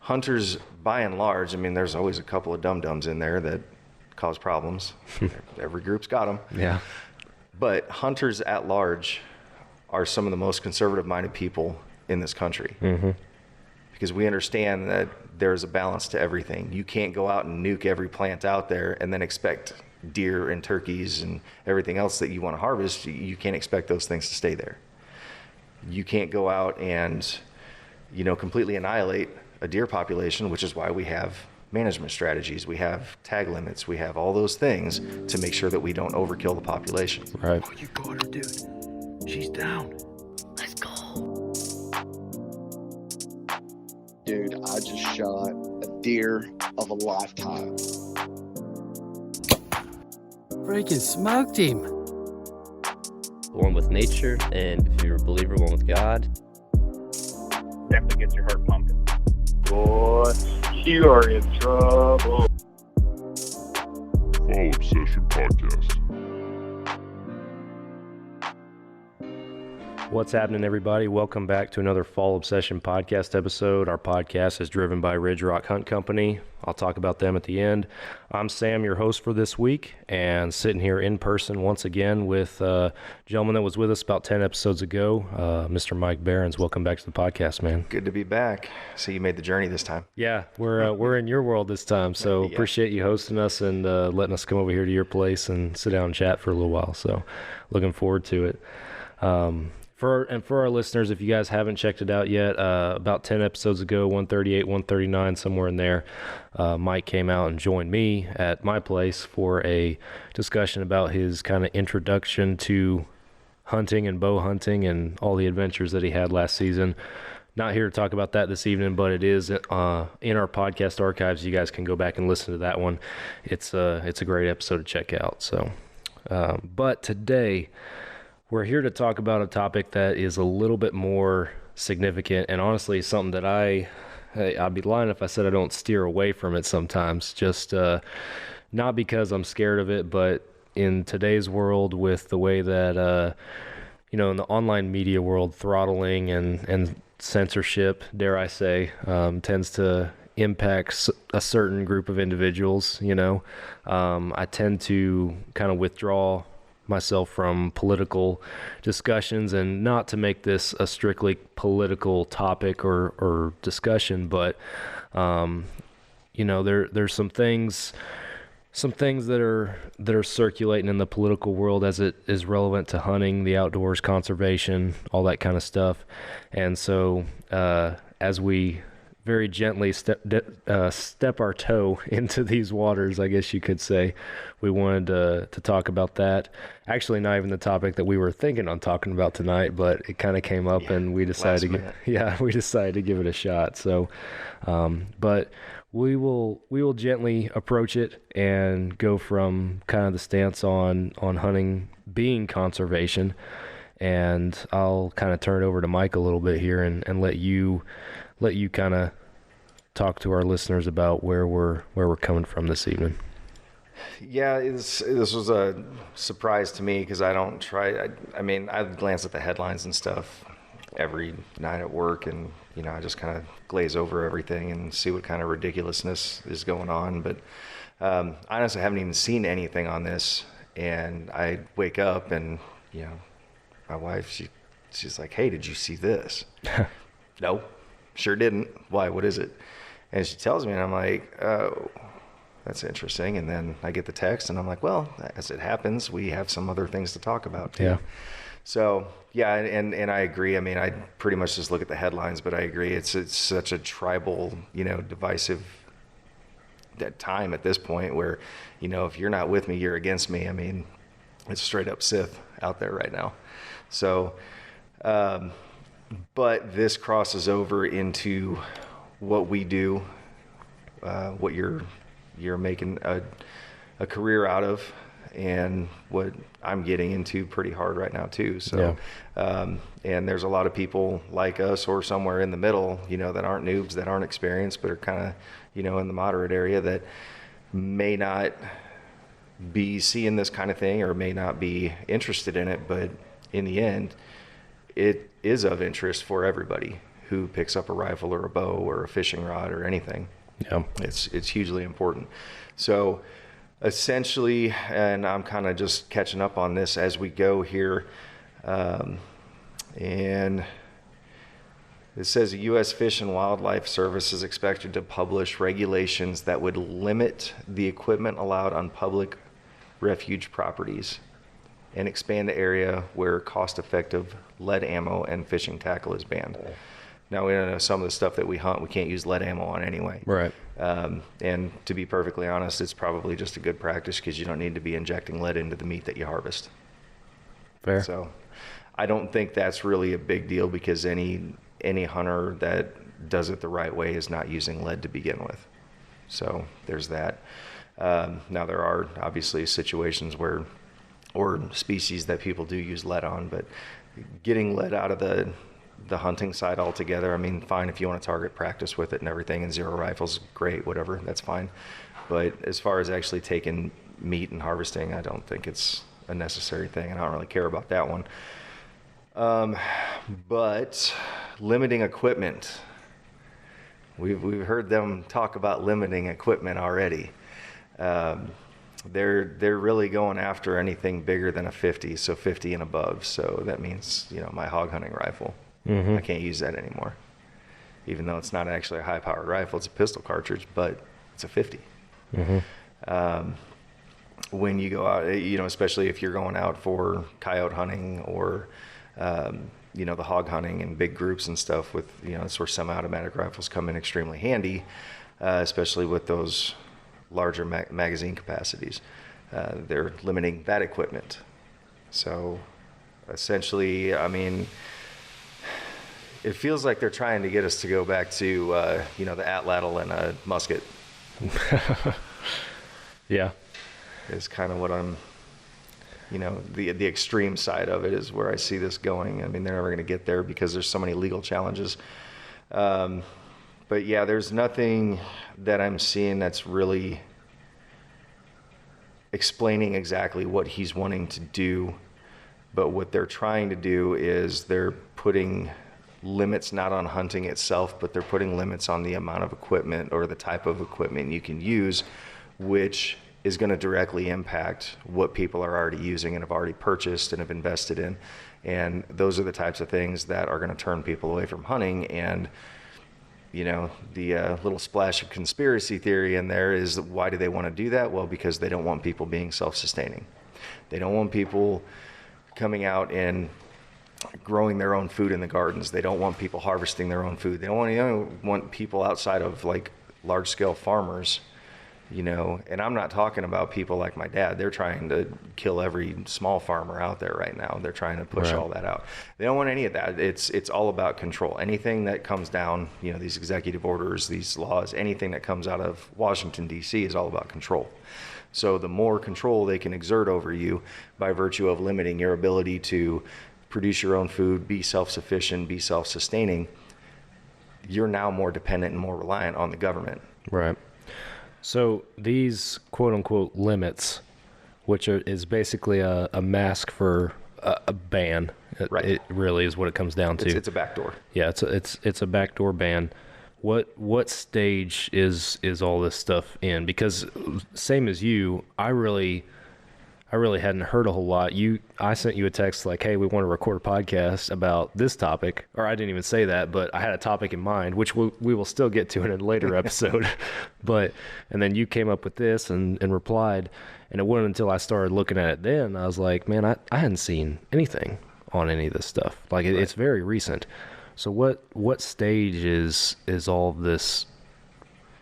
hunters, by and large, I mean, there's always a couple of dum-dums in there that cause problems. Every group's got them. Yeah. But hunters at large are some of the most conservative-minded people in this country. Mm-hmm. Because we understand that there's a balance to everything. You can't go out and nuke every plant out there and then expect deer and turkeys and everything else that you want to harvest. You can't expect those things to stay there. You can't go out and, completely annihilate a deer population, which is why we have management strategies. We have tag limits. We have all those things to make sure that we don't overkill the population. Right. Oh, you got her, dude. She's down. Let's go. Dude, I just shot a deer of a lifetime. Freaking smoked him. One with nature, and if you're a believer, one with God. Definitely gets your heart pumping. Boy, you are in trouble. Fall Obsession Podcast. What's happening, everybody? Welcome back to another Fall Obsession Podcast episode. Our podcast is driven by Ridge Rock Hunt Company. I'll talk about them at the end. I'm Sam, your host for this week, and sitting here in person once again with a gentleman that was with us about 10 episodes ago, Mr. Mike Behrens. Welcome back to the podcast, man. Good to be back. So you made the journey this time. Yeah, we're in your world this time, so Yeah. Appreciate you hosting us and letting us come over here to your place and sit down and chat for a little while. So looking forward to it. For our listeners, if you guys haven't checked it out yet, about 10 episodes ago, 138, 139, somewhere in there, Mike came out and joined me at my place for a discussion about his kind of introduction to hunting and bow hunting and all the adventures that he had last season. Not here to talk about that this evening, but it is in our podcast archives. You guys can go back and listen to that one. It's a great episode to check out. So, but today, we're here to talk about a topic that is a little bit more significant and honestly something that I'd be lying if I said I don't steer away from it sometimes, just not because I'm scared of it, but in today's world with the way that, in the online media world, throttling and censorship, dare I say, tends to impact a certain group of individuals. I tend to kind of withdraw myself from political discussions, and not to make this a strictly political topic or discussion, but there's some things that are circulating in the political world as it is relevant to hunting, the outdoors, conservation, all that kind of stuff. And so as we very gently step our toe into these waters, I guess you could say, we wanted to talk about that. Actually, not even the topic that we were thinking on talking about tonight, but it kind of came up and we decided to give it a shot. So, but we will gently approach it and go from kind of the stance on hunting being conservation, and I'll kind of turn it over to Mike a little bit here and let you kind of talk to our listeners about where we're coming from this evening. Yeah, this was a surprise to me because I don't try. I glance at the headlines and stuff every night at work, and I just kind of glaze over everything and see what kind of ridiculousness is going on. But honestly, I haven't even seen anything on this, and I wake up and my wife she's like, "Hey, did you see this?" No, sure didn't. Why? What is it? And she tells me, and I'm like, "Oh, that's interesting." And then I get the text, and I'm like, well, as it happens, we have some other things to talk about too. Yeah. So, yeah, and I agree. I pretty much just look at the headlines, but I agree. It's such a tribal, divisive time at this point where, if you're not with me, you're against me. It's straight up Sith out there right now. So, but this crosses over into what we do, what you're making a career out of, and what I'm getting into pretty hard right now too. So, yeah. And there's a lot of people like us or somewhere in the middle, that aren't noobs, that aren't experienced, but are kind of, in the moderate area that may not be seeing this kind of thing or may not be interested in it. But in the end, it is of interest for everybody who picks up a rifle or a bow or a fishing rod or anything. Yeah. It's hugely important. So essentially, and I'm kind of just catching up on this as we go here, and it says the U.S. Fish and Wildlife Service is expected to publish regulations that would limit the equipment allowed on public refuge properties and expand the area where cost-effective lead ammo and fishing tackle is banned. Now, we know some of the stuff that we hunt, we can't use lead ammo on anyway. Right. And to be perfectly honest, it's probably just a good practice because you don't need to be injecting lead into the meat that you harvest. Fair. So I don't think that's really a big deal because any hunter that does it the right way is not using lead to begin with. So there's that. Now there are obviously situations where, or species that people do use lead on, but getting lead out of the hunting side altogether, I mean, fine if you want to target practice with it and everything, and zero rifles, great, whatever, that's fine. But as far as actually taking meat and harvesting, I don't think it's a necessary thing, and I don't really care about that one. But limiting equipment, we've heard them talk about limiting equipment already. They're really going after anything bigger than a 50, so 50 and above. So that means, my hog hunting rifle. I can't use that anymore, even though it's not actually a high-powered rifle. It's a pistol cartridge, but it's a 50. When you go out, especially if you're going out for coyote hunting or the hog hunting in big groups and stuff with, that's where semi-automatic rifles come in extremely handy, especially with those larger magazine capacities. They're limiting that equipment. So essentially, I mean, it feels like they're trying to get us to go back to, the atlatl and a musket. Yeah. Is kind of what I'm, the extreme side of it is where I see this going. I mean, they're never going to get there because there's so many legal challenges. But yeah, there's nothing that I'm seeing that's really explaining exactly what he's wanting to do. But what they're trying to do is they're putting limits not on hunting itself, but they're putting limits on the amount of equipment or the type of equipment you can use, which is going to directly impact what people are already using and have already purchased and have invested in. And those are the types of things that are going to turn people away from hunting. And, the little splash of conspiracy theory in there is, why do they want to do that? Well, because they don't want people being self-sustaining. They don't want people coming out and growing their own food in the gardens. They don't want people harvesting their own food. They don't want people outside of like large-scale farmers, and I'm not talking about people like my dad. They're trying to kill every small farmer out there right now. They're trying to push all that out. They don't want any of that. It's all about control. Anything that comes down, these executive orders, these laws, anything that comes out of Washington, D.C. is all about control. So the more control they can exert over you by virtue of limiting your ability to produce your own food, be self-sufficient, be self-sustaining, you're now more dependent and more reliant on the government. Right. So these quote-unquote limits, which is basically a mask for a ban, Right. It really is what it comes down to. It's a backdoor. Yeah, it's a backdoor ban. What stage is all this stuff in? Because same as you, I really hadn't heard a whole lot. I sent you a text like, hey, we want to record a podcast about this topic. Or I didn't even say that, but I had a topic in mind, which we will still get to in a later episode. And then you came up with this and replied. And it wasn't until I started looking at it then, I was like, man, I hadn't seen anything on any of this stuff. Like, Right. It's very recent. So what stage is all of this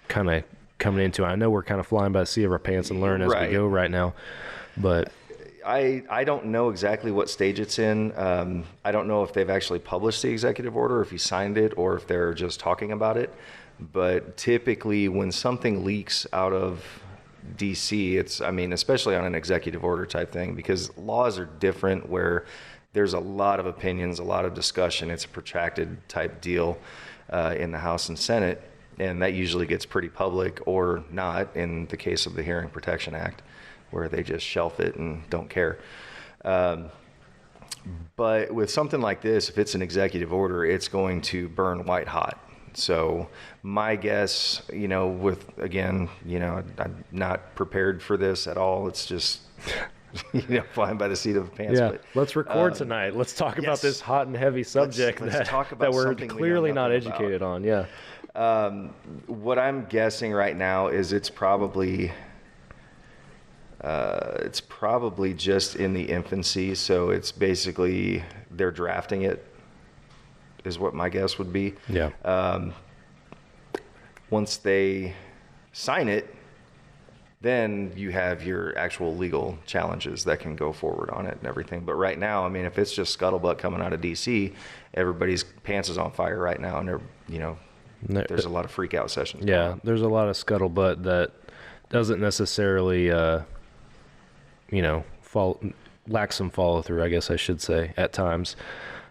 kind of coming into? I know we're kind of flying by the seat of our pants and learn as we go right now. But I don't know exactly what stage it's in. I don't know if they've actually published the executive order, if he signed it, or if they're just talking about it. But typically when something leaks out of DC, especially on an executive order type thing, because laws are different where there's a lot of opinions, a lot of discussion. It's a protracted type deal in the House and Senate, and that usually gets pretty public or not in the case of the Hearing Protection Act, where they just shelf it and don't care. But with something like this, if it's an executive order, it's going to burn white hot. So my guess, I'm not prepared for this at all. It's just, flying by the seat of the pants. Yeah, But, let's record tonight. Let's talk about yes. this hot and heavy subject Let's talk about that we're something we know clearly not nothing educated on. Yeah. What I'm guessing right now is it's probably just in the infancy. So it's basically they're drafting it, is what my guess would be. Yeah. Once they sign it, then you have your actual legal challenges that can go forward on it and everything. But right now, I mean, if it's just scuttlebutt coming out of D.C., everybody's pants is on fire right now, and there's a lot of freak out sessions. Yeah, there's a lot of scuttlebutt that doesn't necessarily, lack some follow through, I guess I should say, at times.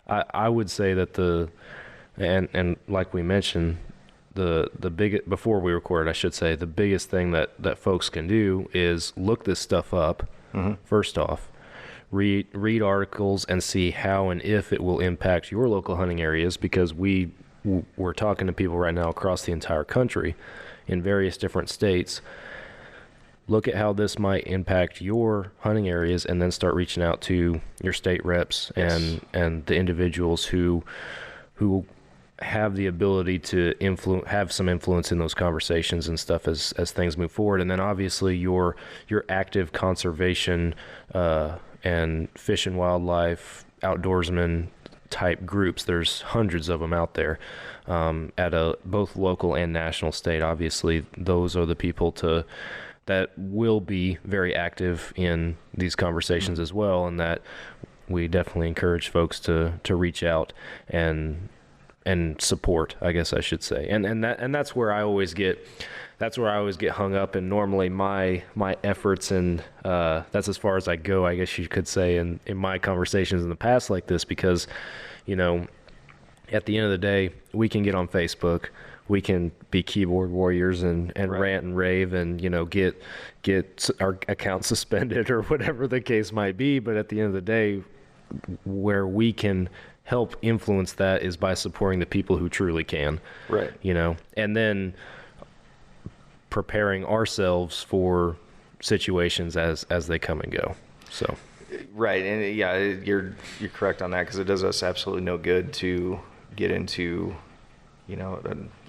I would say that and like we mentioned, before we recorded, I should say, the biggest thing that folks can do is look this stuff up. Mm-hmm. First off, read articles and see how and if it will impact your local hunting areas, because we're talking to people right now across the entire country in various different states. Look at how this might impact your hunting areas, and then start reaching out to your state reps. Yes. and the individuals who have the ability to have some influence in those conversations and stuff as things move forward. And then obviously your active conservation and fish and wildlife outdoorsman type groups. There's hundreds of them out there at both local and national state. Obviously, those are the people that will be very active in these conversations as well, and that we definitely encourage folks to reach out and support, I guess I should say. And that's where I always get hung up, and normally my efforts, and that's as far as I go, I guess you could say, in my conversations in the past like this, because at the end of the day, we can get on Facebook, we can be keyboard warriors and right. Rant and rave and get our account suspended or whatever the case might be, but at the end of the day, where we can help influence that is by supporting the people who truly can. Right. And then preparing ourselves for situations as they come and go. So. Right. And yeah, you're correct on that, because it does us absolutely no good to get into,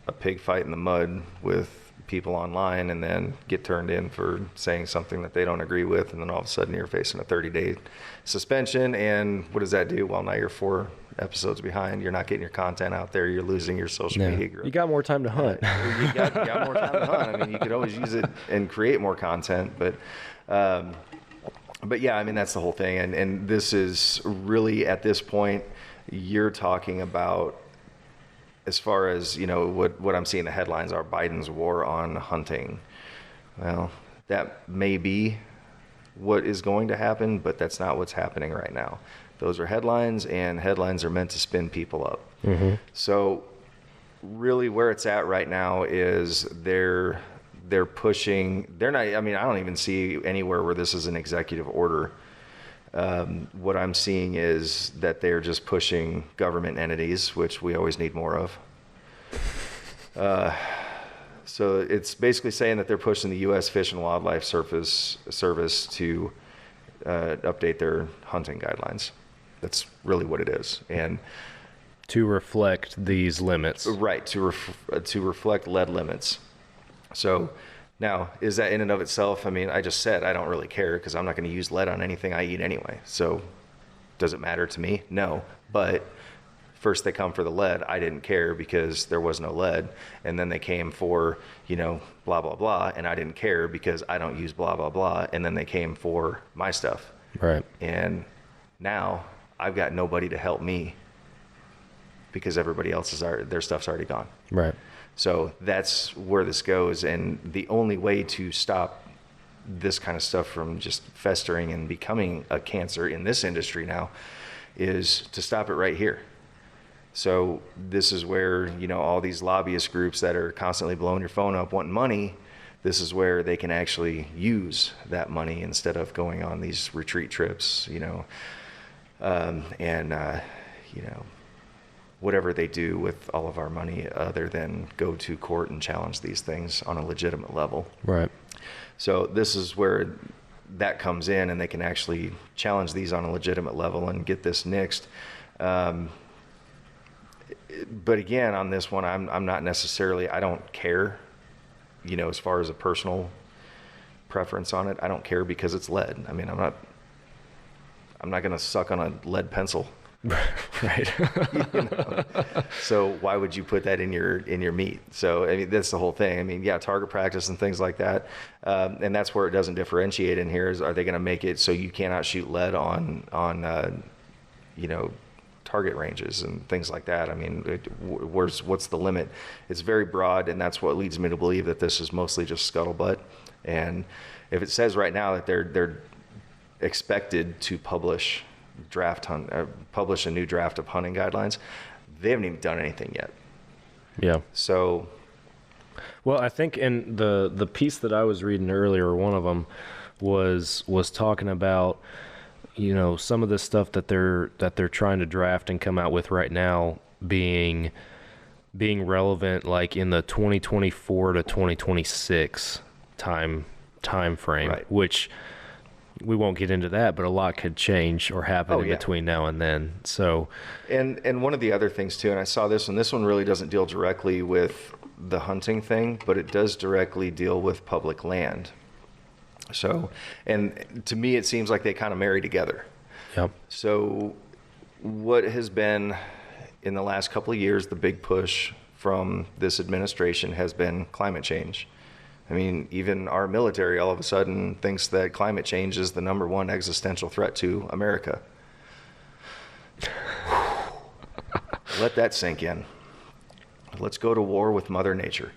a pig fight in the mud with people online and then get turned in for saying something that they don't agree with, and then all of a sudden you're facing a 30-day suspension. And what does that do? Well, now you're 4 episodes behind. You're not getting your content out there. You're losing your social media growth. You got more time to hunt. You got more time to hunt. I mean, you could always use it and create more content, but yeah, I mean, that's the whole thing. And this is really, at this point, you're talking about, as far as, what I'm seeing the headlines are, Biden's war on hunting. Well, that may be what is going to happen, but that's not what's happening right now. Those are headlines, and headlines are meant to spin people up. Mm-hmm. So really where it's at right now is they're pushing, I don't even see anywhere where this is an executive order. What I'm seeing is that they're just pushing government entities, which we always need more of. So it's basically saying that they're pushing the U.S. Fish and Wildlife Service to update their hunting guidelines. That's really what it is. And to reflect these limits. Right, to reflect lead limits. So now, is that in and of itself? I mean, I just said I don't really care, because I'm not going to use lead on anything I eat anyway. So does it matter to me? No. But first they come for the lead. I didn't care because there was no lead. And then they came for, blah, blah, blah. And I didn't care because I don't use blah, blah, blah. And then they came for my stuff. Right. And now I've got nobody to help me, because everybody else their stuff's already gone. Right. So that's where this goes, and the only way to stop this kind of stuff from just festering and becoming a cancer in this industry now is to stop it right here. So this is where, all these lobbyist groups that are constantly blowing your phone up wanting money, this is where they can actually use that money instead of going on these retreat trips, You know, whatever they do with all of our money other than go to court and challenge these things on a legitimate level. Right. So this is where that comes in, and they can actually challenge these on a legitimate level and get this nixed. But again, on this one, I'm not necessarily, I don't care, you know, as far as a personal preference on it. I don't care because it's lead. I mean, I'm not going to suck on a lead pencil. Right. You know? So why would you put that in your meat? So I mean, that's the whole thing. I mean, yeah, target practice and things like that, and that's where it doesn't differentiate in here. Is are they going to make it so you cannot shoot lead on you know, target ranges and things like that? I mean, what's the limit? It's very broad, and that's what leads me to believe that this is mostly just scuttlebutt. And if it says right now that they're expected to publish a new draft of hunting guidelines, they haven't even done anything yet. Yeah. So, well, I think in the piece that I was reading earlier, one of them was talking about, you know, some of the stuff that they're trying to draft and come out with right now being relevant, like in the 2024 to 2026 time frame, right. Which we won't get into that, but a lot could change or happen in yeah. between now and then. So, and one of the other things too, and I saw this one really doesn't deal directly with the hunting thing, but it does directly deal with public land. So, and to me, it seems like they kind of marry together. yep. So what has been in the last couple of years, the big push from this administration has been climate change. I mean, even our military all of a sudden thinks that climate change is the number one existential threat to America. Let that sink in. Let's go to war with Mother Nature.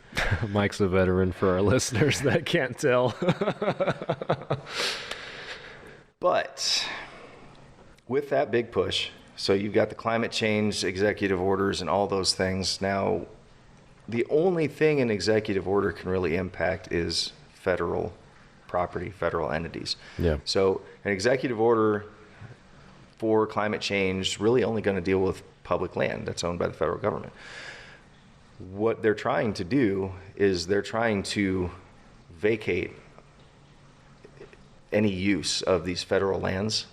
Mike's a veteran for our listeners that can't tell. But with that big push, so you've got the climate change executive orders and all those things. Now, the only thing an executive order can really impact is federal property, federal entities. Yeah. So an executive order for climate change really only going to deal with public land that's owned by the federal government. What they're trying to do is they're trying to vacate any use of these federal lands.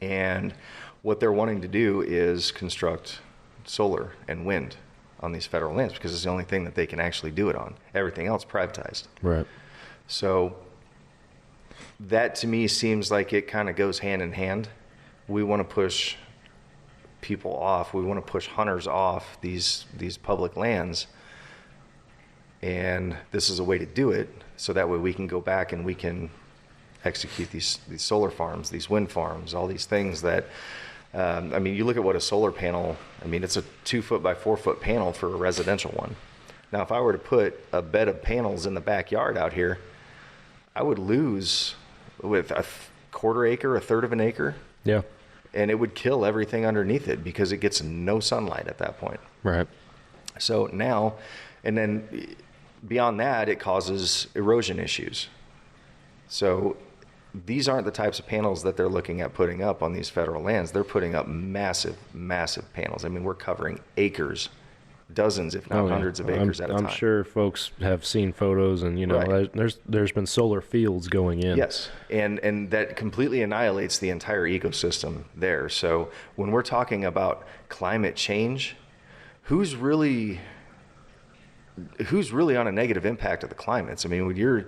And what they're wanting to do is construct solar and wind on these federal lands because it's the only thing that they can actually do it on. Everything else privatized. Right. So that to me seems like it kind of goes hand in hand. We want to push people off. We want to push hunters off these public lands. And this is a way to do it so that way we can go back and we can execute these solar farms, these wind farms, all these things that I mean, you look at what a solar panel, I mean, it's a 2 foot by 4 foot panel for a residential one. Now, if I were to put a bed of panels in the backyard out here, I would lose with a quarter acre, a third of an acre. Yeah. And it would kill everything underneath it because it gets no sunlight at that point. Right. So now, and then beyond that, it causes erosion issues. So these aren't the types of panels that they're looking at putting up on these federal lands. They're putting up massive, massive panels. I mean, we're covering acres, dozens, if not hundreds of acres at a time. I'm sure folks have seen photos, and you know, Right. there's been solar fields going in. Yes, and that completely annihilates the entire ecosystem there. So when we're talking about climate change, who's really on a negative impact of the climates? I mean, when you're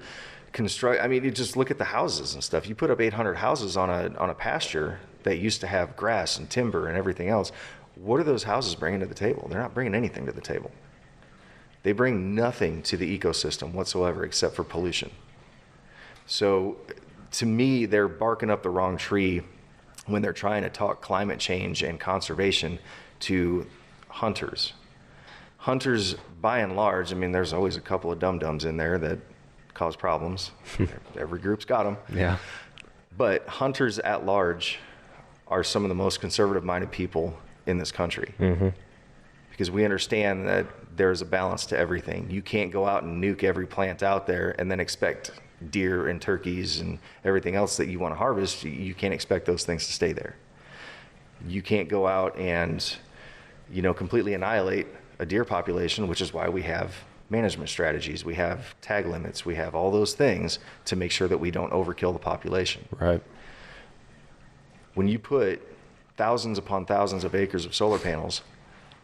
you just look at the houses and stuff. You put up 800 houses on a pasture that used to have grass and timber and everything else. What are those houses bringing to the table? They're not bringing anything to the table. They bring nothing to the ecosystem whatsoever except for pollution. So to me, they're barking up the wrong tree when they're trying to talk climate change and conservation to hunters. Hunters, by and large, I mean, there's always a couple of dum-dums in there that cause problems. Every group's got them. Yeah. But hunters at large are some of the most conservative-minded people in this country. Mm-hmm. Because we understand that there's a balance to everything. You can't go out and nuke every plant out there and then expect deer and turkeys and everything else that you want to harvest. You can't expect those things to stay there. you can't go out and, completely annihilate a deer population, which is why we have management strategies. We have tag limits. We have all those things to make sure that we don't overkill the population. Right. When you put thousands upon thousands of acres of solar panels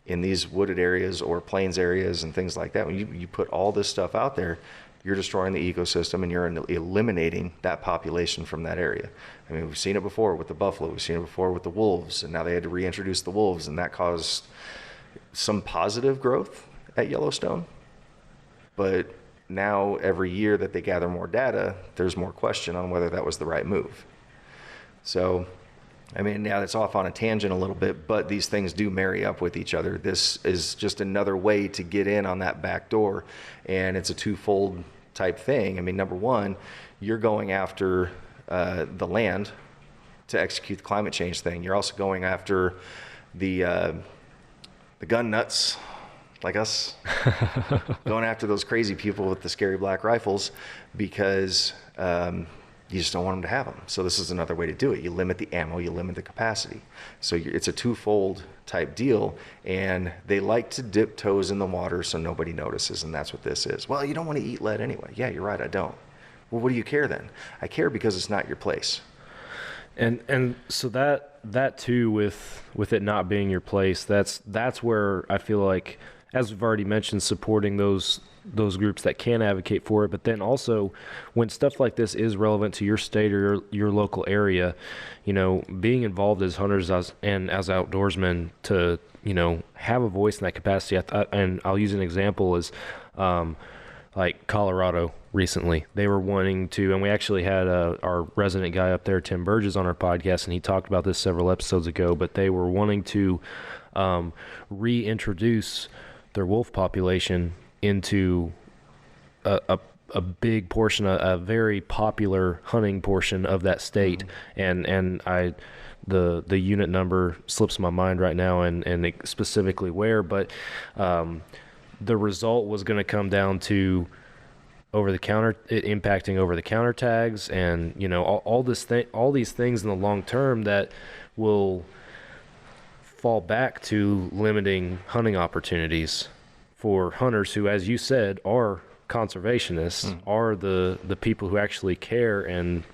in these wooded areas or plains areas and things like that, when you put all this stuff out there, you're destroying the ecosystem and you're eliminating that population from that area. I mean, we've seen it before with the buffalo, we've seen it before with the wolves, and now they had to reintroduce the wolves, and that caused some positive growth at Yellowstone. But now every year that they gather more data, there's more question on whether that was the right move. So, I mean, yeah, it's off on a tangent a little bit, but these things do marry up with each other. This is just another way to get in on that back door, and it's a twofold type thing. I mean, number one, you're going after the land to execute the climate change thing. You're also going after the gun nuts like us, going after those crazy people with the scary black rifles because you just don't want them to have them. So this is another way to do it. You limit the ammo, you limit the capacity. So it's a twofold type deal, and they like to dip toes in the water so nobody notices, and that's what this is. Well, you don't want to eat lead anyway. Yeah, you're right, I don't. Well, what do you care then? I care because it's not your place. And so that too, with it not being your place, that's where I feel like, as we've already mentioned, supporting those groups that can advocate for it, but then also when stuff like this is relevant to your state or your local area, being involved as hunters and as outdoorsmen to, have a voice in that capacity. And I'll use an example as like Colorado recently. They were wanting to, and we actually had our resident guy up there, Tim Burgess, on our podcast, and he talked about this several episodes ago, but they were wanting to reintroduce their wolf population into a big portion, a very popular hunting portion of that state. And the unit number slips my mind right now and specifically where, but the result was going to come down to impacting over the counter tags and all these things in the long term that will fall back to limiting hunting opportunities for hunters who, as you said, are conservationists, are the people who actually care and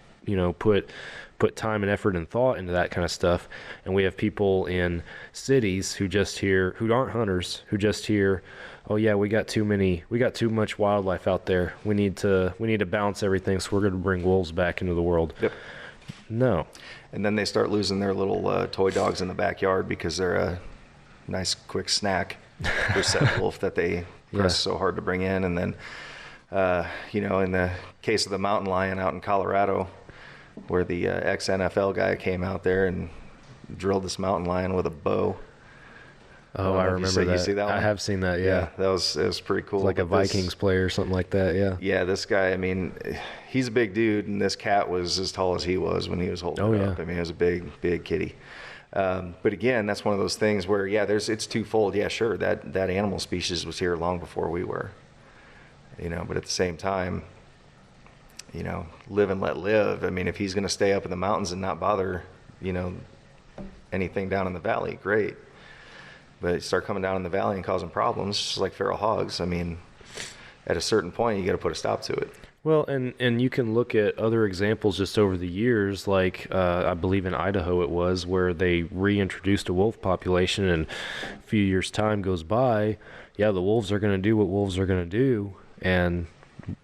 put time and effort and thought into that kind of stuff. And we have people in cities who aren't hunters, who just hear, oh yeah, we got too much wildlife out there. We need to balance everything, so we're going to bring wolves back into the world. Yep. No. And then they start losing their little toy dogs in the backyard because they're a nice quick snack for said wolf that they press so hard to bring in. And then, in the case of the mountain lion out in Colorado, where the ex-NFL guy came out there and drilled this mountain lion with a bow. Oh, I remember that. You see that one? I have seen that, yeah. It was pretty cool. It's like a Vikings player or something like that, yeah. Yeah, this guy, I mean, he's a big dude, and this cat was as tall as he was when he was holding it up. I mean, it was a big kitty. But again, that's one of those things where, it's twofold. Yeah, sure, that animal species was here long before we were. But at the same time, live and let live. I mean, if he's going to stay up in the mountains and not bother, anything down in the valley, great. But start coming down in the valley and causing problems, just like feral hogs. I mean, at a certain point, you got to put a stop to it. Well, and you can look at other examples just over the years, like I believe in Idaho it was, where they reintroduced a wolf population, and a few years' time goes by, the wolves are going to do what wolves are going to do, and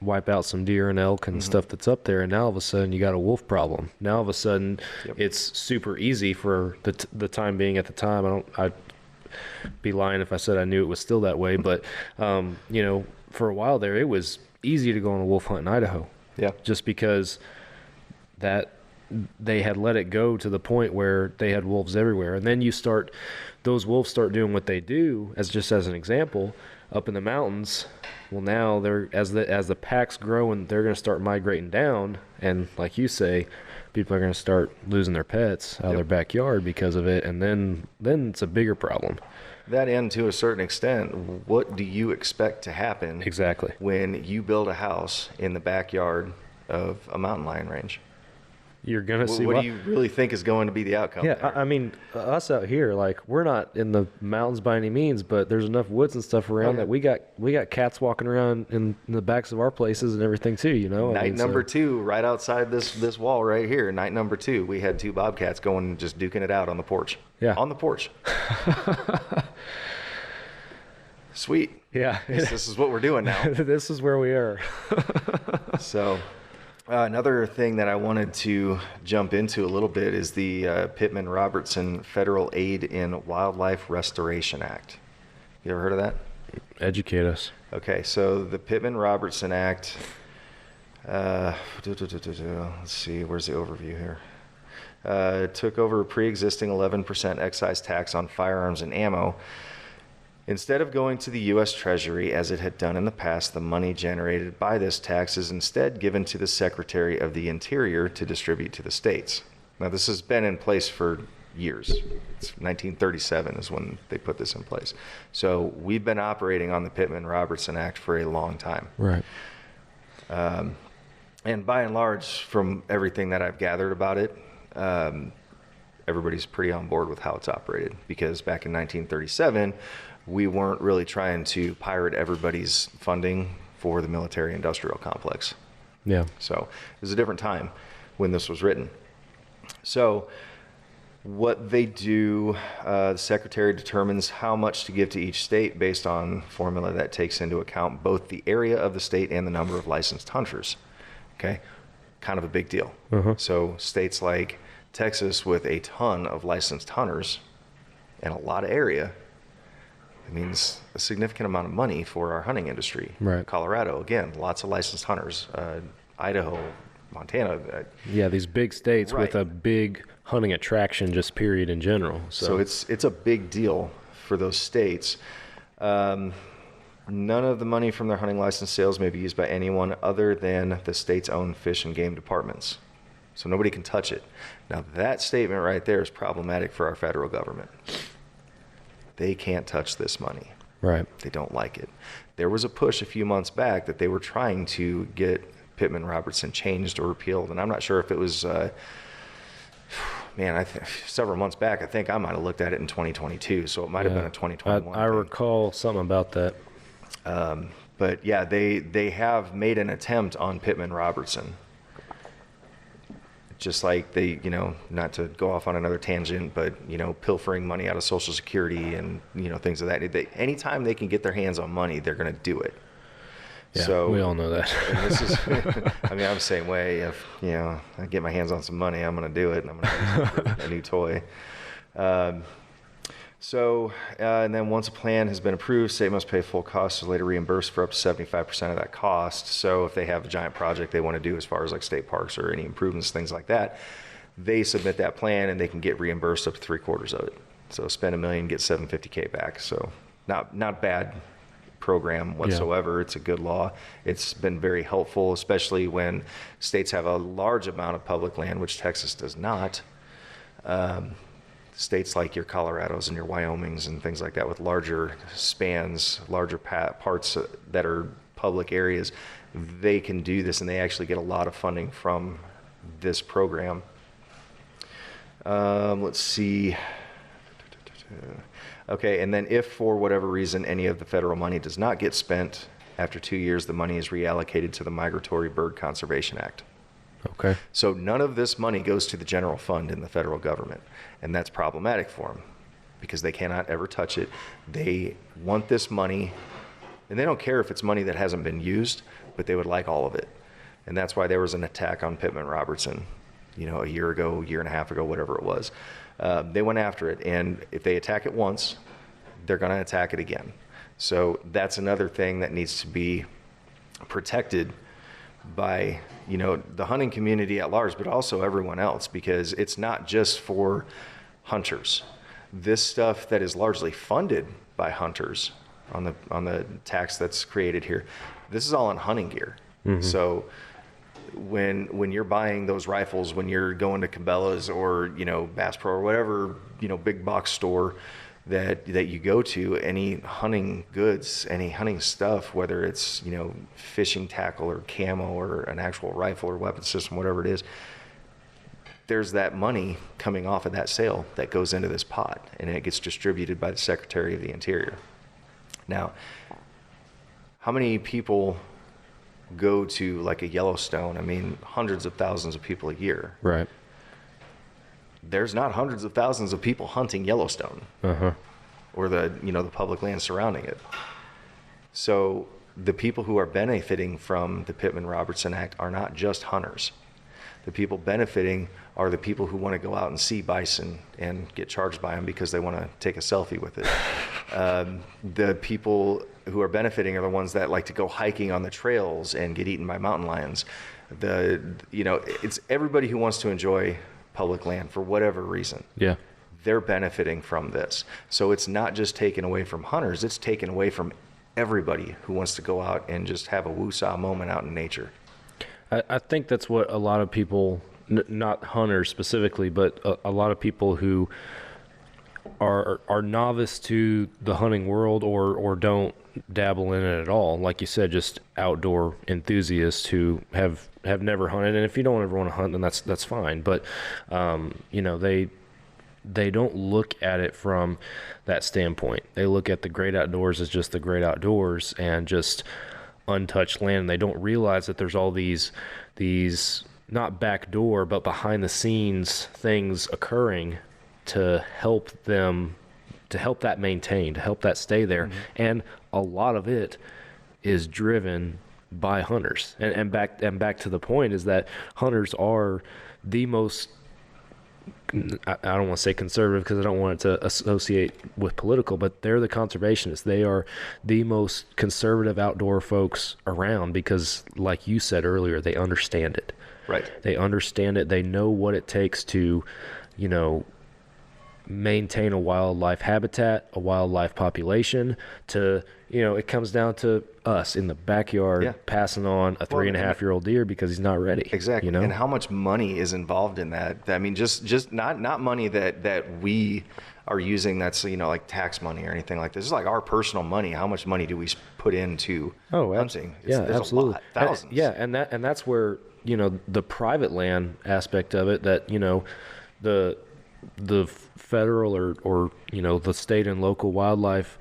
wipe out some deer and elk and stuff that's up there, and now all of a sudden you got a wolf problem. Now all of a sudden it's super easy for the time being. At the time, I'd be lying if I said I knew it was still that way, but for a while there it was easy to go on a wolf hunt in Idaho. Yeah. Just because that they had let it go to the point where they had wolves everywhere. And then those wolves start doing what they do, as an example, up in the mountains. Well, now they're as the packs grow and they're going to start migrating down, and like you say, people are going to start losing their pets out of their backyard because of it, and then it's a bigger problem. That end, to a certain extent, what do you expect to happen exactly when you build a house in the backyard of a mountain lion range? you're gonna see. What do you really think is going to be the outcome? Yeah, there? I mean, us out here, like, we're not in the mountains by any means, but there's enough woods and stuff around that we got cats walking around in the backs of our places and everything too. You know, Night number 2, right outside this wall right here. Night number 2, we had 2 bobcats going, just duking it out on the porch. Yeah, on the porch. Sweet. Yeah, this is what we're doing now. This is where we are. So, another thing that I wanted to jump into a little bit is the Pittman Robertson Federal Aid in Wildlife Restoration Act. You ever heard of that? Educate us. Okay, so the Pittman Robertson Act. Let's see, where's the overview here? Took over a pre-existing 11% excise tax on firearms and ammo. Instead of going to the U.S. Treasury as it had done in the past, the money generated by this tax is instead given to the Secretary of the Interior to distribute to the states. Now, this has been in place for years. It's 1937 is when they put this in place. So we've been operating on the Pittman Robertson Act for a long time. Right. And by and large, from everything that I've gathered about it, everybody's pretty on board with how it's operated, because back in 1937, we weren't really trying to pirate everybody's funding for the military-industrial complex. Yeah. So it was a different time when this was written. So what they do, the Secretary determines how much to give to each state based on formula that takes into account both the area of the state and the number of licensed hunters. Okay? Kind of a big deal. So states like Texas with a ton of licensed hunters and a lot of area, it means a significant amount of money for our hunting industry. Right. Colorado, again, lots of licensed hunters. Idaho, Montana. Yeah, these big states Right. with a big hunting attraction, just period in general. So it's a big deal for those states. None of the money from their hunting license sales may be used by anyone other than the state's own fish and game departments. So nobody can touch it. Now that statement right there is problematic for our federal government. They can't touch this money. Right. They don't like it. There was a push a few months back that they were trying to get Pittman Robertson changed or repealed, and I'm not sure if it was, several months back. I think I might have looked at it in 2022, so it might have been a 2021 I thing. recall something about that. But yeah, they have made an attempt on Pittman Robertson. Just like they, not to go off on another tangent, but, pilfering money out of Social Security and, things of that. Anytime they can get their hands on money, they're going to do it. Yeah, So we all know that. and this is, I'm the same way. If, I get my hands on some money, I'm going to do it, and I'm going to use it for a new toy. And then once a plan has been approved, state must pay full costs or later reimbursed for up to 75% of that cost. So if they have a giant project they want to do as far as like state parks or any improvements, things like that, they submit that plan and they can get reimbursed up to 3/4 of it. So spend $1 million, get $750K back. So not bad program whatsoever. Yeah. It's a good law. It's been very helpful, especially when states have a large amount of public land, which Texas does not. States like your Colorados and your Wyomings and things like that with larger spans, larger parts that are public areas, they can do this, and they actually get a lot of funding from this program. Let's see. Okay, and then if for whatever reason any of the federal money does not get spent, after 2 years the money is reallocated to the Migratory Bird Conservation Act. Okay. So none of this money goes to the general fund in the federal government, and that's problematic for them because they cannot ever touch it. They want this money, and they don't care if it's money that hasn't been used, but they would like all of it. And that's why there was an attack on Pittman Robertson, a year ago, year and a half ago, whatever it was. They went after it, and if they attack it once, they're going to attack it again. So that's another thing that needs to be protected by the hunting community at large, but also everyone else, because it's not just for hunters. This stuff that is largely funded by hunters on the tax that's created here, this is all on hunting gear. Mm-hmm. So when you're buying those rifles, when you're going to Cabela's or Bass Pro or whatever big box store that you go to, any hunting goods, any hunting stuff, whether it's fishing tackle or camo or an actual rifle or weapon system, whatever it is, there's that money coming off of that sale that goes into this pot, and it gets distributed by the Secretary of the Interior. Now, how many people go to like a Yellowstone? I mean, hundreds of thousands of people a year. Right. There's not hundreds of thousands of people hunting Yellowstone or the public land surrounding it. So the people who are benefiting from the Pittman Robertson Act are not just hunters. The people benefiting are the people who want to go out and see bison and get charged by them because they want to take a selfie with it. The people who are benefiting are the ones that like to go hiking on the trails and get eaten by mountain lions. It's everybody who wants to enjoy public land for whatever reason. Yeah. They're benefiting from this. So it's not just taken away from hunters, it's taken away from everybody who wants to go out and just have a woo-saw moment out in nature. I think that's what a lot of people, not hunters specifically, but a lot of people who are novice to the hunting world or don't dabble in it at all, like you said, just outdoor enthusiasts who have never hunted. And if you don't ever want to hunt, then that's fine. But they don't look at it from that standpoint. They look at the great outdoors as just the great outdoors and just untouched land. And they don't realize that there's all these not backdoor but behind the scenes things occurring to help that maintain, to help that stay there. And a lot of it is driven by hunters. And back to the point is that hunters are the most, I don't want to say conservative because I don't want it to associate with political, but they're the conservationists. They are the most conservative outdoor folks around because, like you said earlier, they understand it. Right. They understand it. They know what it takes to, maintain a wildlife habitat, a wildlife population. To, it comes down to us in the backyard passing on a 3.5-year-old deer because he's not ready. Exactly. And how much money is involved in that? I mean, just not money that we are using that's, like tax money or anything like this. It's like our personal money. How much money do we put into hunting? There's absolutely. A lot, thousands. And that's where, the private land aspect of it, that, the federal or the state and local wildlife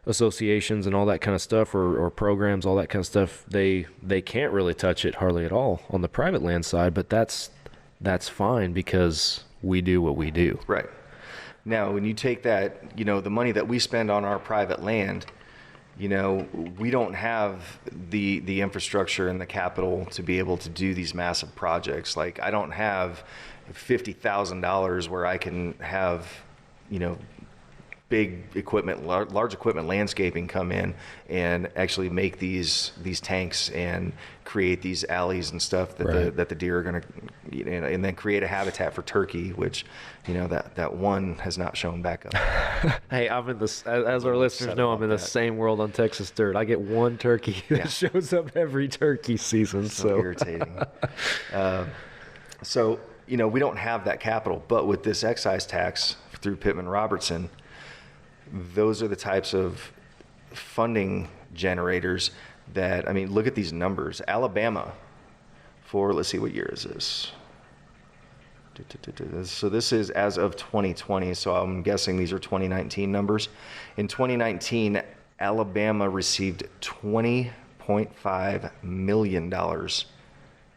associations and all that kind of stuff or programs, all that kind of stuff, they can't really touch it hardly at all on the private land side, but that's fine because we do what we do. Right. Now, when you take that, the money that we spend on our private land, we don't have the infrastructure and the capital to be able to do these massive projects. Like, I don't have $50,000 where I can have, big equipment, large equipment, landscaping come in and actually make these tanks and create these alleys and stuff that the deer are going to, and then create a habitat for turkey, which, that one has not shown back up. Hey, I'm in this, as our listeners know, I'm in the same world on Texas Dirt. I get one turkey that shows up every turkey season. So irritating. So, we don't have that capital, but with this excise tax through Pittman Robertson, those are the types of funding generators that, look at these numbers. Alabama, let's see, what year is this? So this is as of 2020, so I'm guessing these are 2019 numbers. In 2019, Alabama received $20.5 million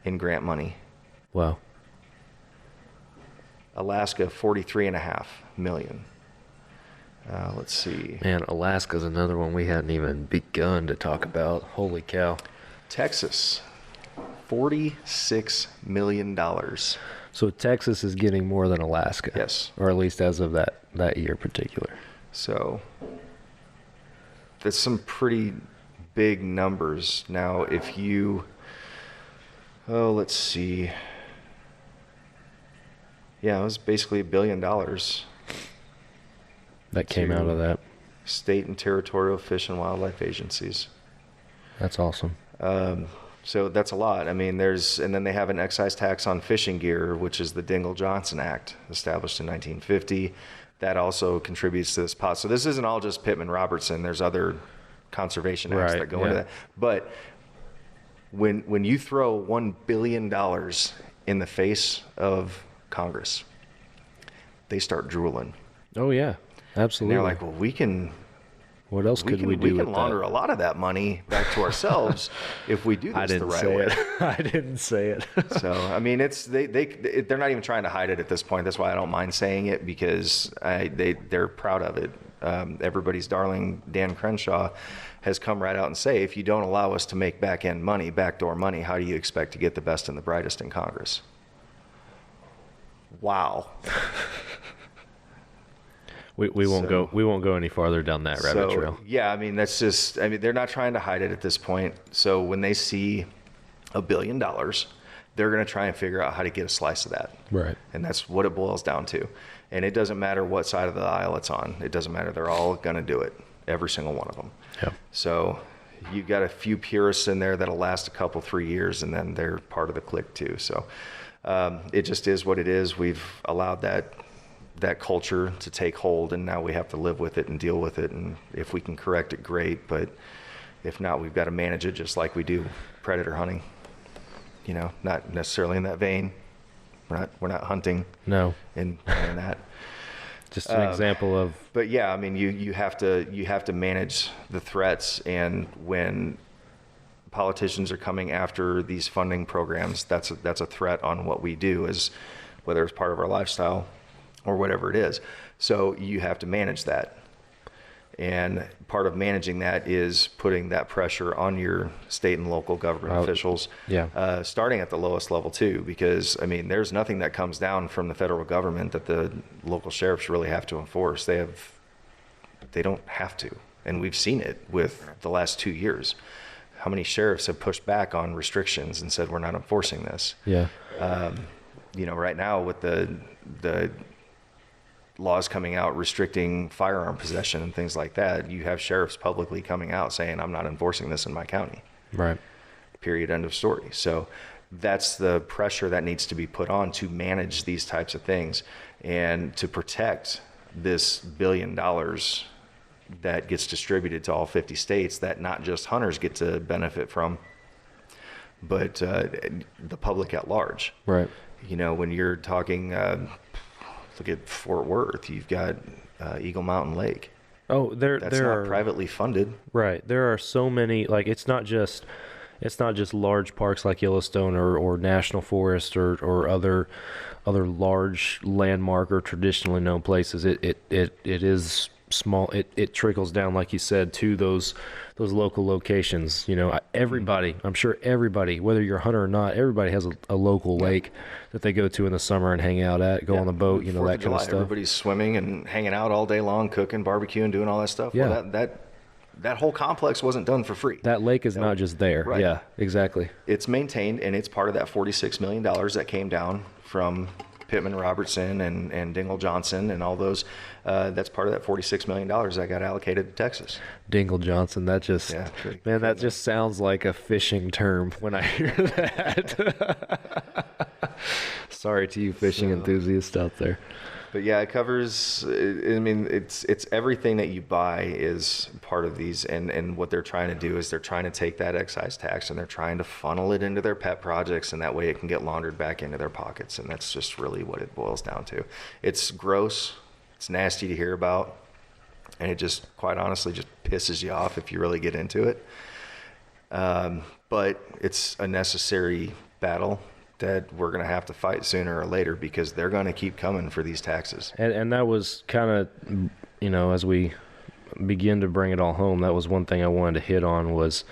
in grant money. Wow. Alaska, $43.5 million. Let's see. Man, Alaska's another one we hadn't even begun to talk about. Holy cow. Texas, $46 million. So Texas is getting more than Alaska. Yes. Or at least as of that year particular. So that's some pretty big numbers. Now, if you, let's see. Yeah, it was basically $1 billion. That came out of that. State and territorial fish and wildlife agencies. That's awesome. So that's a lot. And then they have an excise tax on fishing gear, which is the Dingell-Johnson Act, established in 1950. That also contributes to this pot. So this isn't all just Pittman Robertson. There's other conservation acts that go into that. But when you throw $1 billion in the face of Congress, they start drooling. Oh yeah, And absolutely. they're like, well, what else could we do we with can launder that? a lot of that money back to ourselves if we do I this the didn't right say way. it. I didn't say it. So, I mean, they're not even trying to hide it at this point. That's why I don't mind saying it, because they're proud of it. Everybody's darling Dan Crenshaw has come right out and say, if you don't allow us to make backdoor money, how do you expect to get the best and the brightest in Congress? Wow. We won't go any farther down that rabbit trail. Yeah, I mean, they're not trying to hide it at this point. So when they see $1 billion, they're going to try and figure out how to get a slice of that. Right. And that's what it boils down to. And it doesn't matter what side of the aisle it's on. It doesn't matter. They're all going to do it. Every single one of them. Yeah. So you've got a few purists in there that'll last a couple, 3 years, and then they're part of the clique too. So it just is what it is. We've allowed that culture to take hold, and now we have to live with it and deal with it. And if we can correct it, great. But if not, we've got to manage it just like we do predator hunting. You know, not necessarily in that vein. We're not hunting. No. And that. Just an example of. But yeah, I mean, you have to manage the threats, and when politicians are coming after these funding programs, that's a threat on what we do, as whether it's part of our lifestyle or whatever it is. So you have to manage that. And part of managing that is putting that pressure on your state and local government officials, starting at the lowest level too, because I mean, there's nothing that comes down from the federal government that the local sheriffs really have to enforce. They don't have to. And we've seen it with the last 2 years. How many sheriffs have pushed back on restrictions and said, we're not enforcing this? Yeah. You know, right now with the laws coming out restricting firearm possession and things like that, you have sheriffs publicly coming out saying, I'm not enforcing this in my county. Right. Period. End of story. So that's the pressure that needs to be put on to manage these types of things and to protect this $1 billion that gets distributed to all 50 states that not just hunters get to benefit from, but the public at large. Right. You know, when you're talking, look at Fort Worth, you've got Eagle Mountain Lake. Oh, that's not privately funded. Right. There are so many, like, it's not just large parks like Yellowstone or national forest or other large landmark or traditionally known places. It is small. It trickles down, like you said, to those local locations. You know, I'm sure everybody, whether you're a hunter or not, everybody has a local lake that they go to in the summer and hang out at, go on the boat, you know, that kind of stuff. Everybody's swimming and hanging out all day long, cooking, barbecuing, doing all that stuff. Yeah. Well, that whole complex wasn't done for free. That lake is not just there. Right. Yeah, exactly. It's maintained, and it's part of that $46 million that came down from Pittman Robertson and Dingle Johnson and all those. That's part of that $46 million that got allocated to Texas. Dingle Johnson, that just, man, that just sounds like a fishing term when I hear that. Sorry to you fishing enthusiasts out there. But yeah, it covers, I mean, it's everything that you buy is part of these, and what they're trying to do is they're trying to take that excise tax and they're trying to funnel it into their pet projects, and that way it can get laundered back into their pockets, and that's just really what it boils down to. It's gross, it's nasty to hear about, and it just, quite honestly, just pisses you off if you really get into it. But it's a necessary battle that we're going to have to fight sooner or later, because they're going to keep coming for these taxes. And that was kind of, you know, as we begin to bring it all home, that was one thing I wanted to hit on was,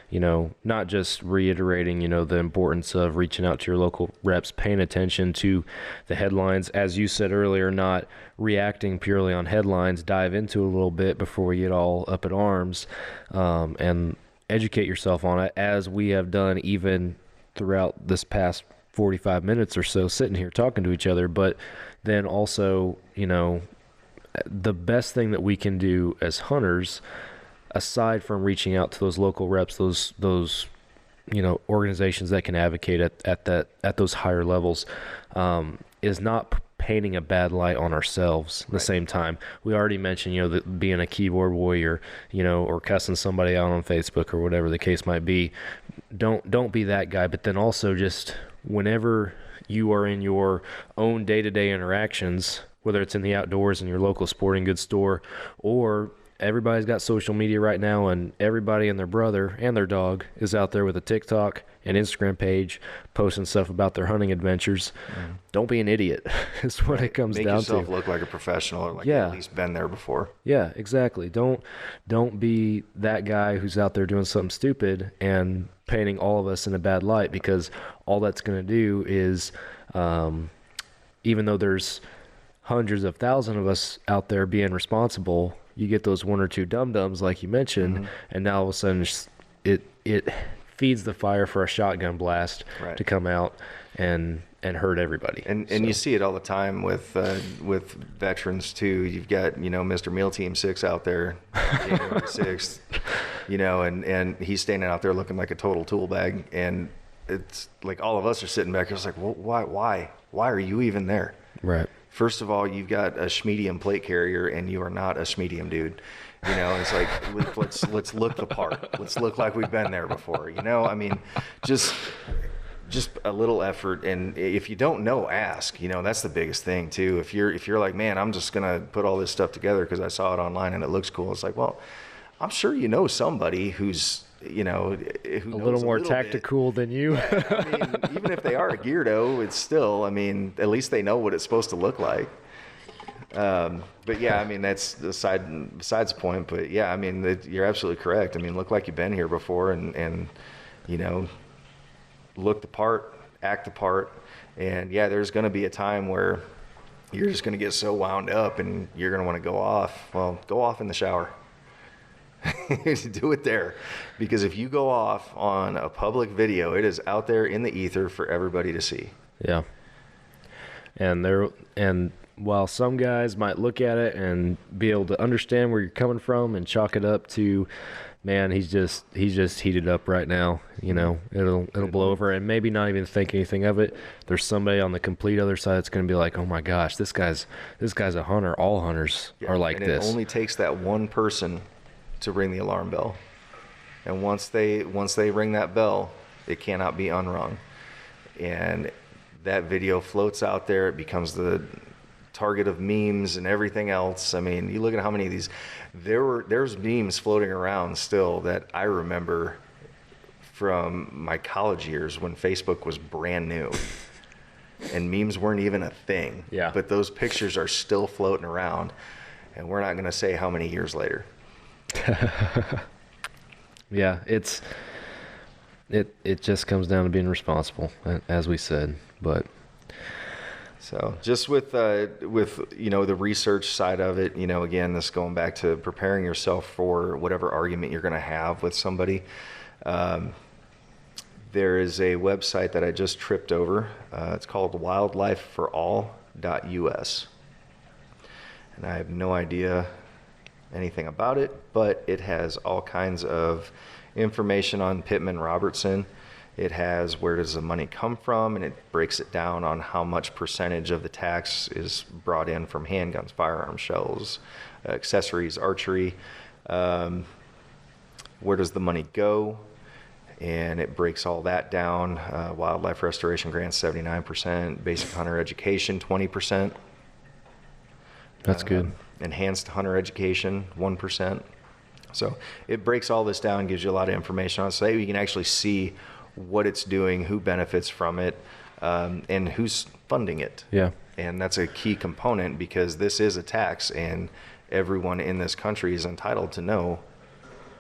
you know, not just reiterating, you know, the importance of reaching out to your local reps, paying attention to the headlines, as you said earlier, not reacting purely on headlines, dive into it a little bit before we get all up in arms, and educate yourself on it, as we have done even throughout this past 45 minutes or so sitting here talking to each other. But then also, you know, the best thing that we can do as hunters, aside from reaching out to those local reps, those you know, organizations that can advocate at those higher levels, is not painting a bad light on ourselves at the same time. We already mentioned, you know, that being a keyboard warrior, you know, or cussing somebody out on Facebook or whatever the case might be. Don't be that guy, but then also just whenever you are in your own day-to-day interactions, whether it's in the outdoors in your local sporting goods store, or everybody's got social media right now, and everybody and their brother and their dog is out there with a TikTok and Instagram page posting stuff about their hunting adventures. Don't be an idiot is what it comes Make down yourself to. look like a professional, or like Yeah. at least been there before. Yeah, exactly. Don't be that guy who's out there doing something stupid and painting all of us in a bad light, because all that's going to do is, even though there's hundreds of thousands of us out there being responsible, you get those one or two dum-dums like you mentioned, and now all of a sudden it feeds the fire for a shotgun blast to come out and hurt everybody. And you see it all the time with veterans too. You've got, Mr. Meal Team 6 out there, January 6th, and he's standing out there looking like a total tool bag. And it's like all of us are sitting back. It's like, well, why are you even there? Right. First of all, you've got a schmedium plate carrier, and you are not a schmedium dude. It's like, let's look the part. Let's look like we've been there before. I mean, just a little effort. And if you don't know, ask. That's the biggest thing too. If you're like, man, I'm just gonna put all this stuff together because I saw it online and it looks cool. It's like, well, I'm sure somebody who's who a little more tactical than you. I mean, even if they are a geardo, it's still, at least they know what it's supposed to look like. But yeah, that's besides the point. But yeah, you're absolutely correct. Look like you've been here before, and look the part, act the part. And yeah, there's going to be a time where you're just going to get so wound up and you're going to want to go off. Well, go off in the shower. Do it there, because if you go off on a public video, it is out there in the ether for everybody to see. Yeah. And while some guys might look at it and be able to understand where you're coming from and chalk it up to, man, he's just heated up right now, it'll blow over, and maybe not even think anything of it. There's somebody on the complete other side that's going to be like, oh my gosh, this guy's a hunter. All hunters are like and this. It only takes that one person to ring the alarm bell, and once they ring that bell, it cannot be unrung, and that video floats out there. It becomes the target of memes and everything else. You look at how many of these there's memes floating around still that I remember from my college years when Facebook was brand new and memes weren't even a thing. Yeah. But those pictures are still floating around, and we're not going to say how many years later. Yeah, it just comes down to being responsible, as we said. But so just with the research side of it, again, this going back to preparing yourself for whatever argument you're going to have with somebody. There is a website that I just tripped over. It's called wildlifeforall.us, and I have no idea anything about it, but it has all kinds of information on Pittman Robertson. It has where does the money come from, and it breaks it down on how much percentage of the tax is brought in from handguns, firearms, shells, accessories, archery. Where does the money go? And it breaks all that down. Wildlife restoration grants 79%, basic hunter education 20%. That's good. Enhanced hunter education 1%. So it breaks all this down, gives you a lot of information on it, so that you can actually see what it's doing, who benefits from it, and who's funding it. Yeah. And that's a key component, because this is a tax, and everyone in this country is entitled to know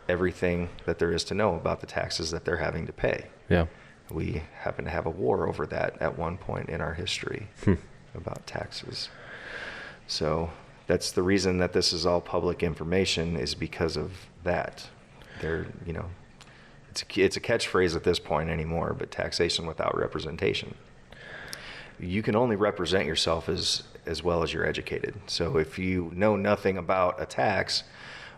everything that there is to know about the taxes that they're having to pay. Yeah. We happen to have a war over that at one point in our history about taxes. So that's the reason that this is all public information, is because of that. It's a catchphrase at this point anymore, but taxation without representation. You can only represent yourself as well as you're educated. So if you know nothing about a tax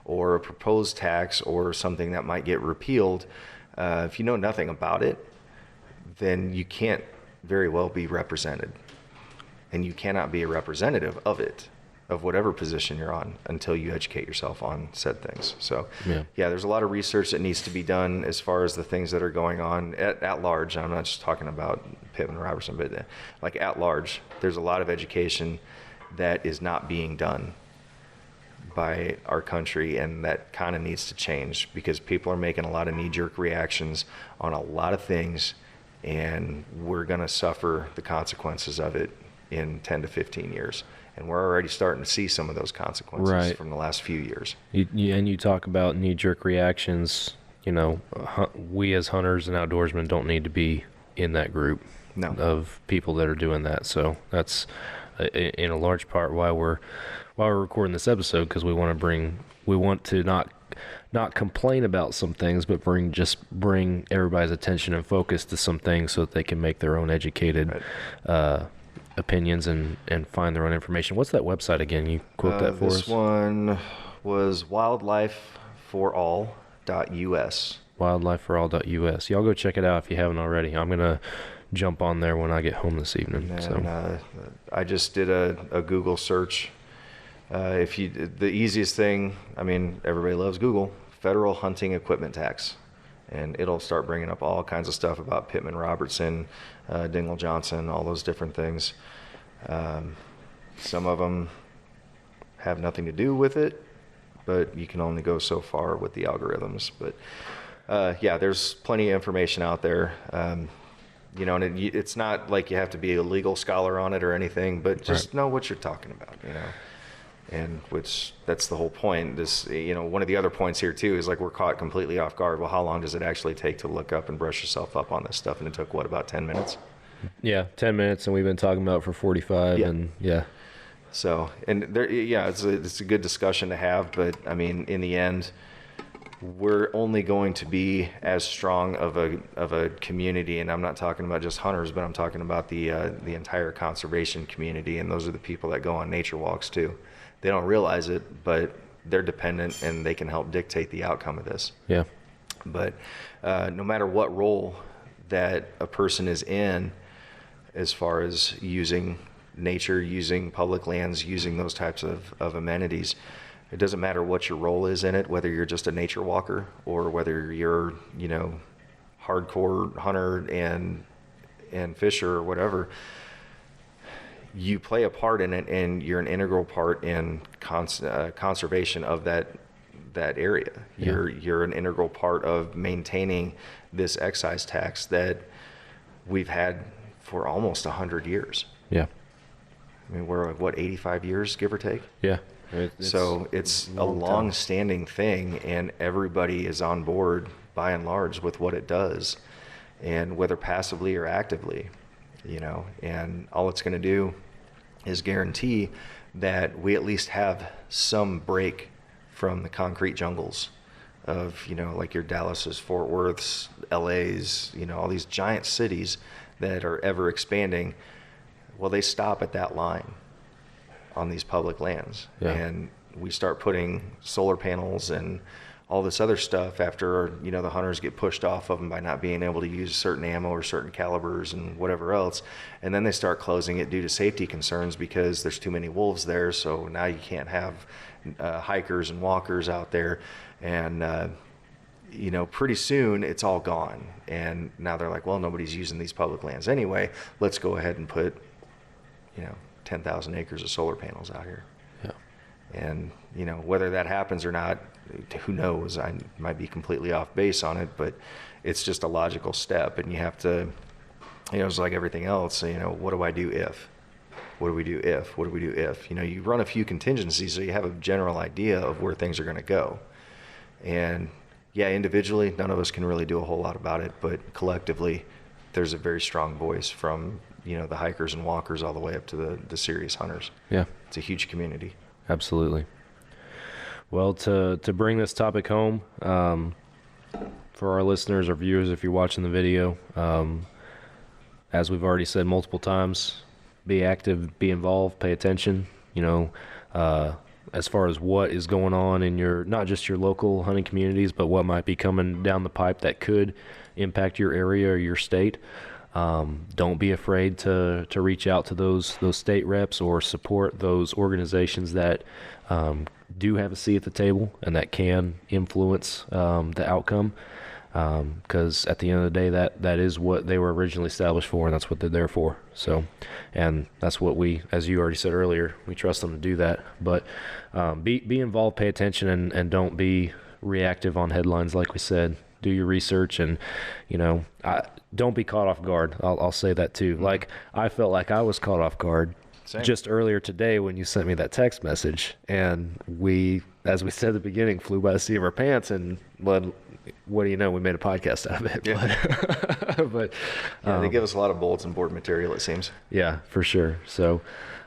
or a proposed tax or something that might get repealed, if you know nothing about it, then you can't very well be represented. And you cannot be a representative of it. of whatever position you're on until you educate yourself on said things. So Yeah. there's a lot of research that needs to be done as far as the things that are going on at large. I'm not just talking about Pittman Robertson, but like at large, there's a lot of education that is not being done by our country, and that kind of needs to change because people are making a lot of knee-jerk reactions on a lot of things, and we're going to suffer the consequences of it in 10 to 15 years. And we're already starting to see some of those consequences from the last few years. You talk about knee-jerk reactions. We as hunters and outdoorsmen don't need to be in that group of people that are doing that. So that's in a large part why we're recording this episode, because we want to not complain about some things, but bring everybody's attention and focus to some things so that they can make their own educated opinions and find their own information. What's that website again? You quote that for us? This one was wildlifeforall.us. Wildlifeforall.us. Y'all go check it out if you haven't already. I'm going to jump on there when I get home this evening. And I just did a Google search. The easiest thing, I mean, everybody loves Google, federal hunting equipment tax. And it'll start bringing up all kinds of stuff about Pittman Robertson, Dingell Johnson, all those different things. Some of them have nothing to do with it, but you can only go so far with the algorithms. But there's plenty of information out there. And it's not like you have to be a legal scholar on it or anything, but just know what you're talking about, And that's the whole point. This, one of the other points here too is like we're caught completely off guard. Well, how long does it actually take to look up and brush yourself up on this stuff? And it took about 10 minutes? Yeah, 10 minutes, and we've been talking about it for 45. So, and it's a good discussion to have, but I mean, in the end, we're only going to be as strong of a community, and I'm not talking about just hunters, but I'm talking about the entire conservation community, and those are the people that go on nature walks too. They don't realize it, but they're dependent, and they can help dictate the outcome of this. Yeah. But no matter what role that a person is in, as far as using nature, using public lands, using those types of amenities, it doesn't matter what your role is in it, whether you're just a nature walker or whether you're, hardcore hunter and fisher or whatever. You play a part in it, and you're an integral part in conservation of that area. Yeah. You're an integral part of maintaining this excise tax that we've had for almost 100 years. Yeah. I mean, we're 85 years, give or take? Yeah. So it's a long-standing thing, and everybody is on board, by and large, with what it does, and whether passively or actively, and all it's going to do is guarantee that we at least have some break from the concrete jungles of, like your Dallases, Fort Worths, LAs, all these giant cities that are ever expanding. Well, they stop at that line on these public lands. Yeah. And we start putting solar panels and all this other stuff after, the hunters get pushed off of them by not being able to use certain ammo or certain calibers and whatever else. And then they start closing it due to safety concerns because there's too many wolves there. So now you can't have hikers and walkers out there. And, pretty soon it's all gone. And now they're like, well, nobody's using these public lands anyway. Let's go ahead and put, 10,000 acres of solar panels out here. Yeah. And, whether that happens or not, who knows? I might be completely off base on it, but it's just a logical step. And you have to, it's like everything else, what do I do if? What do we do if? What do we do if? You run a few contingencies so you have a general idea of where things are going to go. And individually, none of us can really do a whole lot about it, but collectively, there's a very strong voice from, the hikers and walkers all the way up to the serious hunters. Yeah. It's a huge community. Absolutely. Well, to bring this topic home, for our listeners or viewers, if you're watching the video, as we've already said multiple times, be active, be involved, pay attention, as far as what is going on in not just your local hunting communities, but what might be coming down the pipe that could impact your area or your state. Don't be afraid to reach out to those state reps or support those organizations that do have a seat at the table and that can influence the outcome. Because at the end of the day, that is what they were originally established for, and that's what they're there for. So, and that's what we, as you already said earlier, we trust them to do that. But be involved, pay attention, and don't be reactive on headlines. Like we said, do your research, and don't be caught off guard. I'll say that too. Like, I felt like I was caught off guard. Same. Just earlier today when you sent me that text message, and we, as we said at the beginning, flew by the seat of our pants, and what do you know, we made a podcast out of it. Yeah. But they give us a lot of bulletin board material, it seems. Yeah, for sure. So,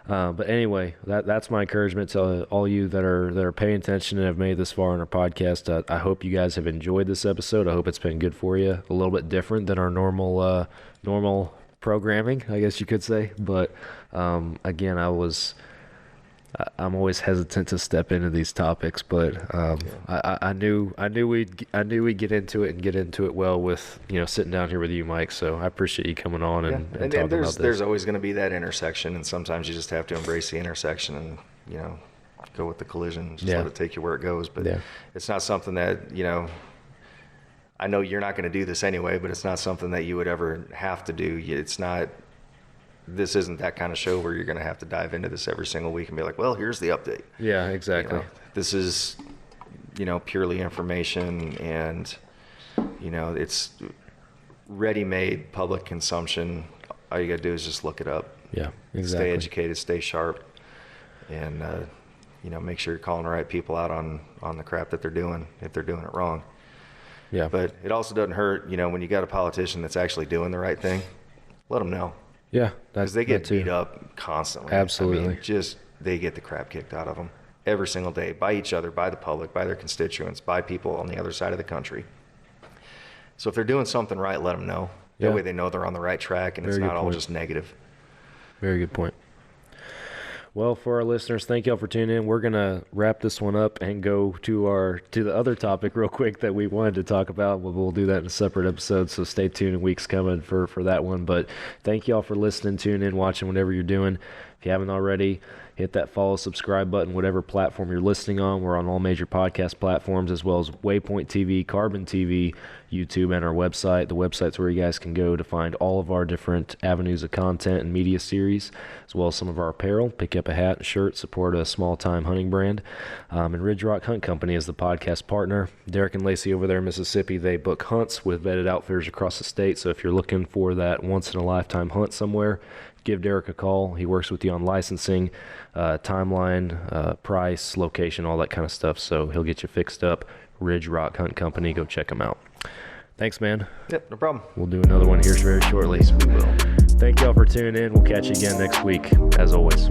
but anyway, that's my encouragement to all you that are paying attention and have made this far in our podcast. I hope you guys have enjoyed this episode. I hope it's been good for you. A little bit different than our normal programming, I guess you could say. But again, I'm always hesitant to step into these topics, but I knew we'd get into it well with sitting down here with you, Mike. So I appreciate you coming on and talking about this. There's always going to be that intersection, and sometimes you just have to embrace the intersection and go with the collision, just let it take you where it goes. But it's not something that I know you're not going to do this anyway, but it's not something that you would ever have to do. This isn't that kind of show where you're going to have to dive into this every single week and be like, well, here's the update. Yeah, exactly. This is, purely information, and, it's ready-made public consumption. All you got to do is just look it up. Yeah, exactly. Stay educated, stay sharp, and, make sure you're calling the right people out on the crap that they're doing if they're doing it wrong. Yeah. But it also doesn't hurt, when you got a politician that's actually doing the right thing, let them know. Yeah. Because they get beat up constantly. Absolutely. They get the crap kicked out of them every single day by each other, by the public, by their constituents, by people on the other side of the country. So if they're doing something right, let them know. That way they know they're on the right track, and it's not all just negative. Very good point. Well, for our listeners, thank y'all for tuning in. We're going to wrap this one up and go to the other topic real quick that we wanted to talk about. We'll do that in a separate episode, so stay tuned in weeks coming for that one. But thank y'all for listening, tuning in, watching, whatever you're doing. If you haven't already, hit that follow, subscribe button, whatever platform you're listening on. We're on all major podcast platforms, as well as Waypoint TV, Carbon TV, YouTube, and our website. The website's where you guys can go to find all of our different avenues of content and media series, as well as some of our apparel. Pick up a hat and shirt, support a small-time hunting brand. And Ridge Rock Hunt Company is the podcast partner. Derek and Lacey over there in Mississippi, they book hunts with vetted outfitters across the state. So if you're looking for that once-in-a-lifetime hunt somewhere, give Derek a call. He works with you on licensing, timeline, price, location, all that kind of stuff. So he'll get you fixed up. Ridge Rock Hunt Company. Go check him out. Thanks, man. Yep, no problem. We'll do another one here very shortly. Yes, we will. Thank y'all for tuning in. We'll catch you again next week, as always.